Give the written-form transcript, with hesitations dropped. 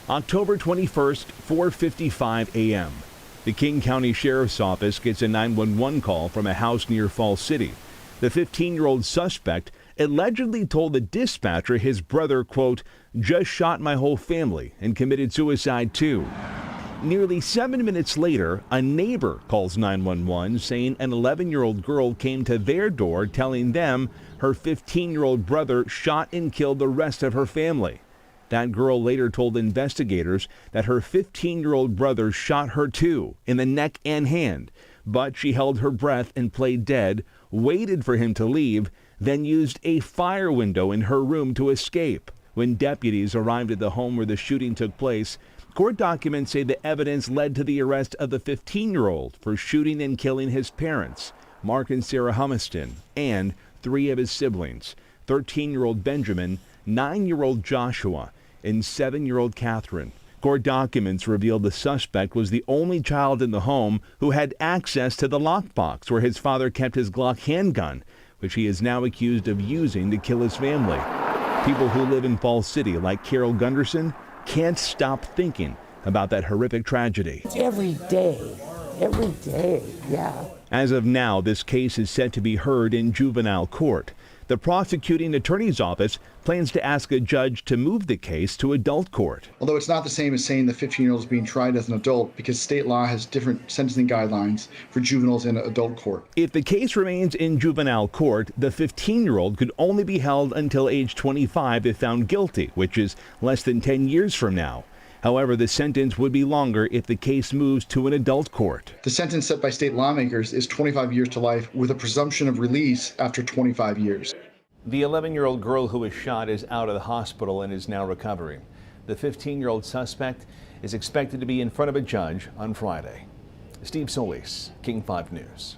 October 21st, 4:55 a.m. The King County Sheriff's Office gets a 911 call from a house near Falls City. The 15-year-old suspect allegedly told the dispatcher his brother, quote, just shot my whole family and committed suicide too. Nearly 7 minutes later, a neighbor calls 911 saying an 11-year-old girl came to their door telling them her 15-year-old brother shot and killed the rest of her family. That girl later told investigators that her 15-year-old brother shot her too, in the neck and hand, but she held her breath and played dead, waited for him to leave, then used a fire window in her room to escape. When deputies arrived at the home where the shooting took place, court documents say the evidence led to the arrest of the 15-year-old for shooting and killing his parents, Mark and Sarah Humiston, and 3 of his siblings, 13-year-old Benjamin, 9-year-old Joshua, and 7-year-old Catherine. Court documents revealed the suspect was the only child in the home who had access to the lockbox where his father kept his Glock handgun, which he is now accused of using to kill his family. People who live in Falls City, like Carol Gunderson, can't stop thinking about that horrific tragedy. Every day, yeah. As of now, this case is set to be heard in juvenile court. The prosecuting attorney's office plans to ask a judge to move the case to adult court. Although it's not the same as saying the 15-year-old is being tried as an adult, because state law has different sentencing guidelines for juveniles in adult court. If the case remains in juvenile court, the 15-year-old could only be held until age 25 if found guilty, which is less than 10 years from now. However, the sentence would be longer if the case moves to an adult court. The sentence set by state lawmakers is 25 years to life with a presumption of release after 25 years. The 11-year-old girl who was shot is out of the hospital and is now recovering. The 15-year-old suspect is expected to be in front of a judge on Friday. Steve Solis, King 5 News.